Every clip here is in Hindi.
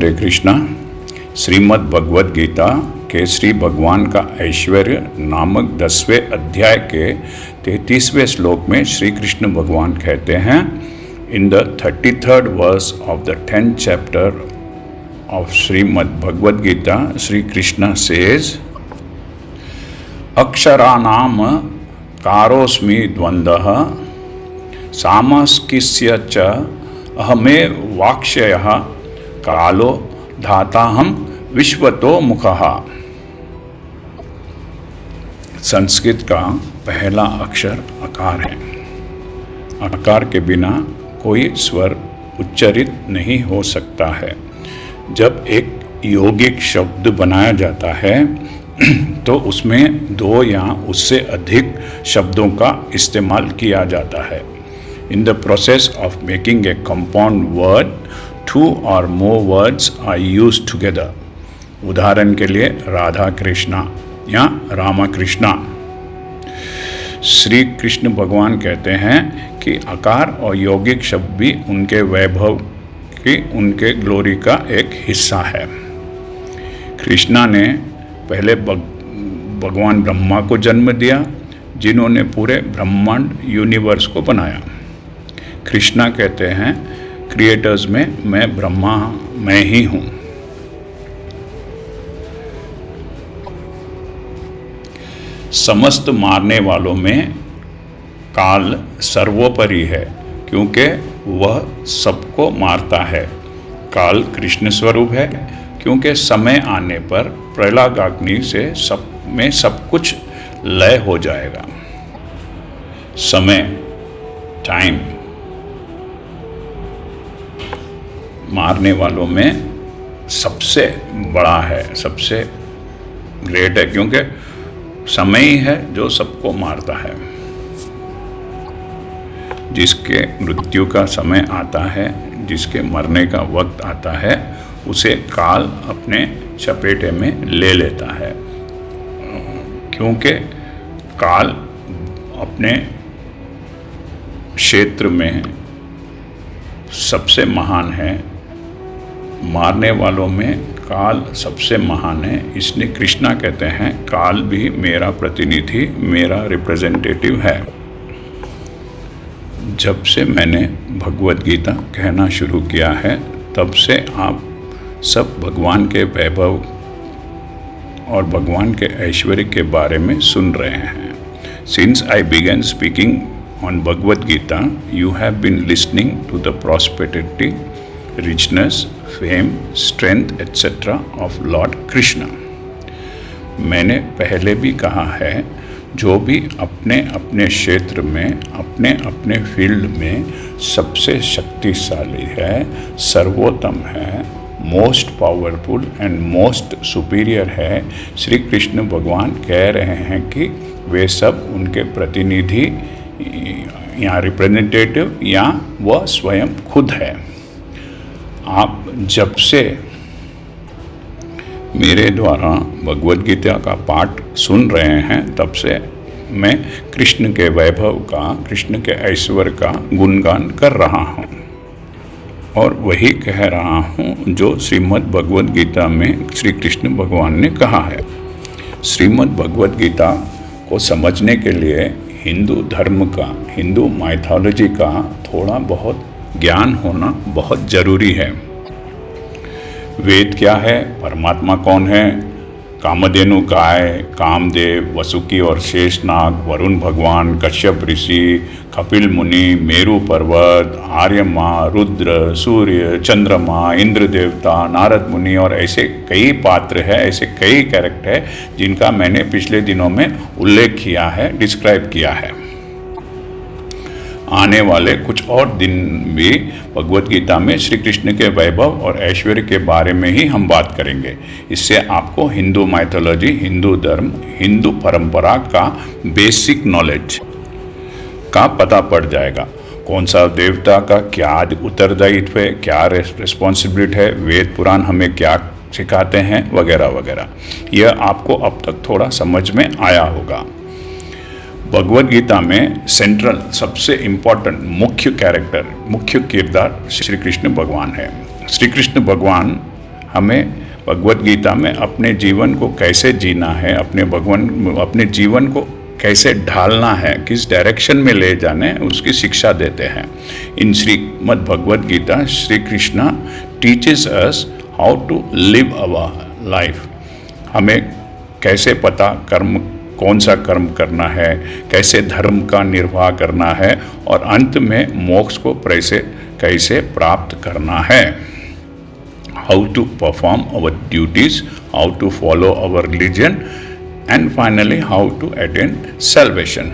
हरे कृष्णा। श्रीमद् भगवद गीता के श्री भगवान का ऐश्वर्य नामक 10वें अध्याय के 33वें श्लोक में श्री कृष्ण भगवान कहते हैं, in the 33rd verse of the 10th chapter of Shrimad Bhagavad Gita, Shri Krishna says, अक्षराणाम कारोस्मि द्वंद्वः सामस्किस्य च अहमेव वाक्शयः कालो धाताहम विश्वतो मुखः। संस्कृत का पहला अक्षर अकार है। अकार के बिना कोई स्वर उच्चारित नहीं हो सकता है। जब एक यौगिक शब्द बनाया जाता है तो उसमें दो या उससे अधिक शब्दों का इस्तेमाल किया जाता है। In the process of making a compound word, two or more words are used together. उदाहरण के लिए राधा कृष्णा या रामा कृष्णा। श्री कृष्ण भगवान कहते हैं कि आकार और यौगिक शब्द भी उनके वैभव की, उनके ग्लोरी का एक हिस्सा है। कृष्णा ने पहले भगवान ब्रह्मा को जन्म दिया, जिन्होंने पूरे ब्रह्मांड यूनिवर्स को बनाया। कृष्णा कहते हैं, क्रिएटर्स में मैं ब्रह्मा मैं ही हूँ। समस्त मारने वालों में काल सर्वोपरि है, क्योंकि वह सबको मारता है। काल कृष्ण स्वरूप है, क्योंकि समय आने पर प्रलयाग्नि से सब कुछ लय हो जाएगा। समय, टाइम, मारने वालों में सबसे बड़ा है, सबसे ग्रेट है, क्योंकि समय ही है जो सबको मारता है। जिसके मृत्यु का समय आता है, जिसके मरने का वक्त आता है, उसे काल अपने चपेटे में ले लेता है, क्योंकि काल अपने क्षेत्र में सबसे महान है। मारने वालों में काल सबसे महान है। इसलिए कृष्णा कहते हैं, काल भी मेरा प्रतिनिधि, मेरा रिप्रेजेंटेटिव है। जब से मैंने भगवद गीता कहना शुरू किया है, तब से आप सब भगवान के वैभव और भगवान के ऐश्वर्य के बारे में सुन रहे हैं। Since I began speaking on Bhagavad Gita, you have been listening to the prosperity, richness, fame, strength, etc. of Lord Krishna. मैंने पहले भी कहा है, जो भी अपने अपने क्षेत्र में, अपने अपने फील्ड में सबसे शक्तिशाली है, सर्वोत्तम है, most powerful and most superior है, श्री कृष्ण भगवान कह रहे हैं कि वे सब उनके प्रतिनिधि या रिप्रेजेंटेटिव या वह स्वयं खुद है। आप जब से मेरे द्वारा भगवद गीता का पाठ सुन रहे हैं, तब से मैं कृष्ण के वैभव का, कृष्ण के ऐश्वर्य का गुणगान कर रहा हूँ और वही कह रहा हूँ जो श्रीमद् भगवद गीता में श्री कृष्ण भगवान ने कहा है। श्रीमद् भगवद गीता को समझने के लिए हिंदू धर्म का, हिंदू माइथोलॉजी का थोड़ा बहुत ज्ञान होना बहुत ज़रूरी है। वेद क्या है, परमात्मा कौन है, कामधेनु गाय, कामदेव, वसुकी और शेषनाग, वरुण भगवान, कश्यप ऋषि, कपिल मुनि, मेरु पर्वत, आर्यमा, रुद्र, सूर्य, चंद्रमा, इंद्र देवता, नारद मुनि और ऐसे कई पात्र है, ऐसे कई कैरेक्टर है जिनका मैंने पिछले दिनों में उल्लेख किया है, डिस्क्राइब किया है। आने वाले कुछ और दिन भी भगवद गीता में श्री कृष्ण के वैभव और ऐश्वर्य के बारे में ही हम बात करेंगे। इससे आपको हिंदू माइथोलॉजी, हिंदू धर्म, हिंदू परंपरा का बेसिक नॉलेज का पता पड़ जाएगा। कौन सा देवता का क्या उत्तरदायित्व है, क्या रिस्पॉन्सिबिलिटी है, वेद पुराण हमें क्या सिखाते हैं, वगैरह वगैरह। यह आपको अब तक थोड़ा समझ में आया होगा। भगवद गीता में सेंट्रल, सबसे इम्पोर्टेंट, मुख्य कैरेक्टर, मुख्य किरदार श्री कृष्ण भगवान है। श्री कृष्ण भगवान हमें भगवद गीता में अपने जीवन को कैसे जीना है, अपने जीवन को कैसे ढालना है, किस डायरेक्शन में ले जाने, उसकी शिक्षा देते हैं। In Shrimad Bhagavad Gita Shri Krishna teaches us how to live our life. हमें कैसे पता कौन सा कर्म करना है, कैसे धर्म का निर्वाह करना है और अंत में मोक्ष को कैसे प्राप्त करना है। How to perform our duties, how to follow our religion and finally how to attain salvation.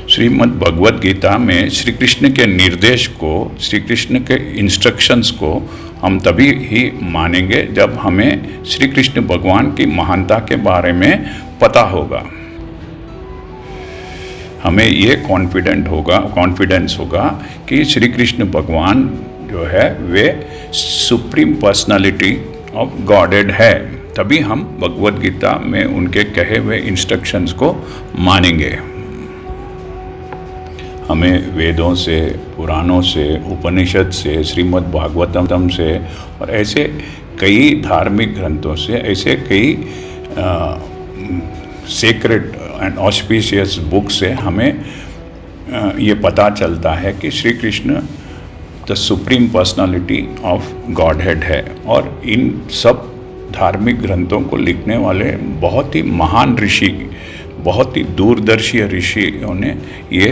Shrimad Bhagavad Gita में श्री कृष्ण के निर्देश को, श्री कृष्ण के इंस्ट्रक्शंस को हम तभी ही मानेंगे जब हमें श्री कृष्ण भगवान की महानता के बारे में पता होगा। हमें ये कॉन्फिडेंस होगा कि श्री कृष्ण भगवान जो है वे सुप्रीम पर्सनालिटी ऑफ गॉडेड है। तभी हम भगवद गीता में उनके कहे हुए इंस्ट्रक्शंस को मानेंगे। हमें वेदों से, पुराणों से, उपनिषद से, श्रीमद् भागवतम से और ऐसे कई धार्मिक ग्रंथों से, ऐसे कई सेक्रेड एंड ऑस्पिशियस बुक से हमें ये पता चलता है कि Shri Krishna the supreme personality of godhead है। और इन सब धार्मिक ग्रंथों को लिखने वाले बहुत ही महान ऋषि, बहुत ही दूरदर्शी ऋषियों ने ये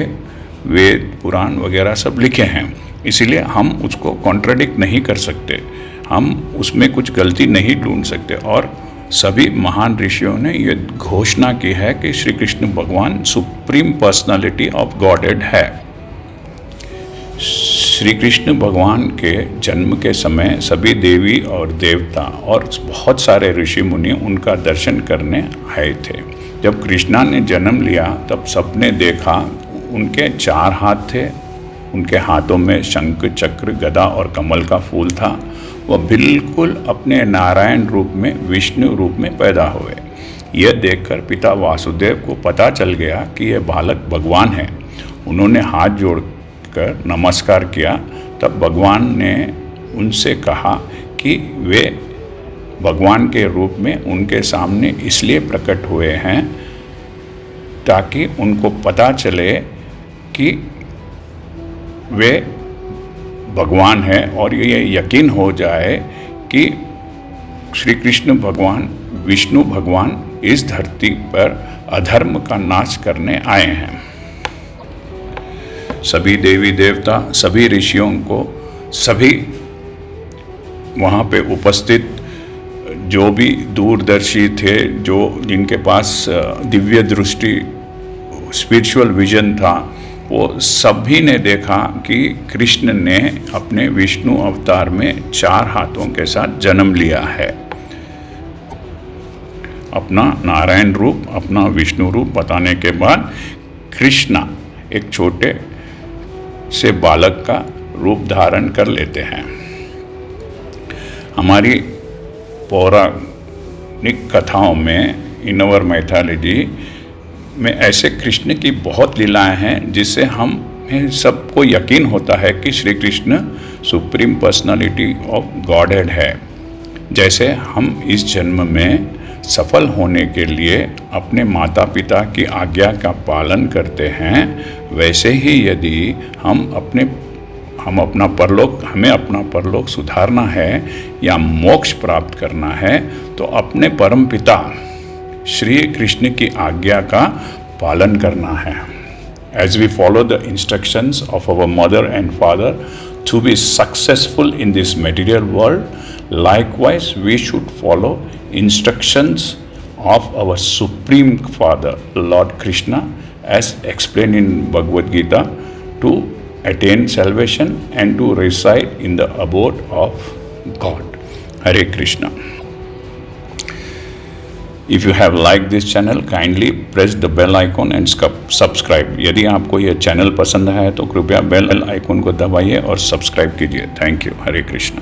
वेद, पुराण वगैरह सब लिखे हैं। इसीलिए हम उसको कॉन्ट्राडिक्ट नहीं कर सकते, हम उसमें कुछ गलती नहीं ढूंढ सकते। और सभी महान ऋषियों ने ये घोषणा की है कि श्री कृष्ण भगवान सुप्रीम पर्सनालिटी ऑफ गॉडहेड है। श्री कृष्ण भगवान के जन्म के समय सभी देवी और देवता और बहुत सारे ऋषि मुनि उनका दर्शन करने आए थे। जब कृष्णा ने जन्म लिया तब सबने देखा उनके 4 हाथ थे, उनके हाथों में शंख, चक्र, गदा और कमल का फूल था। वह बिल्कुल अपने नारायण रूप में, विष्णु रूप में पैदा हुए। यह देखकर पिता वासुदेव को पता चल गया कि यह बालक भगवान है। उन्होंने हाथ जोड़कर नमस्कार किया। तब भगवान ने उनसे कहा कि वे भगवान के रूप में उनके सामने इसलिए प्रकट हुए हैं ताकि उनको पता चले कि वे भगवान हैं और ये यकीन हो जाए कि श्री कृष्ण भगवान, विष्णु भगवान इस धरती पर अधर्म का नाश करने आए हैं। सभी देवी देवता, सभी ऋषियों को, सभी वहाँ पे उपस्थित जो भी दूरदर्शी थे, जिनके पास दिव्य दृष्टि, स्पिरिचुअल विजन था, वो सभी ने देखा कि कृष्ण ने अपने विष्णु अवतार में 4 हाथों के साथ जन्म लिया है। अपना नारायण रूप, अपना विष्णु रूप बताने के बाद कृष्णा एक छोटे से बालक का रूप धारण कर लेते हैं। हमारी पौराणिक कथाओं में, इन अवर मैथोलॉजी में ऐसे कृष्ण की बहुत लीलाएं हैं जिससे हम सबको यकीन होता है कि Shri Krishna supreme personality of godhead है। जैसे हम इस जन्म में सफल होने के लिए अपने माता पिता की आज्ञा का पालन करते हैं, वैसे ही यदि हमें अपना परलोक सुधारना है या मोक्ष प्राप्त करना है तो अपने परम पिता श्री कृष्ण की आज्ञा का पालन करना है। As we follow the instructions of our mother and father to be successful in this material world, likewise we should follow instructions of our Supreme Father, Lord Krishna, as explained in Bhagavad Gita, to attain salvation and to reside in the abode of God. Hare Krishna. If you have liked this channel, kindly press the bell icon and subscribe. यदि आपको यह चैनल पसंद है तो कृपया बेल आइकन को दबाइए और सब्सक्राइब कीजिए। Thank you. हरे कृष्णा।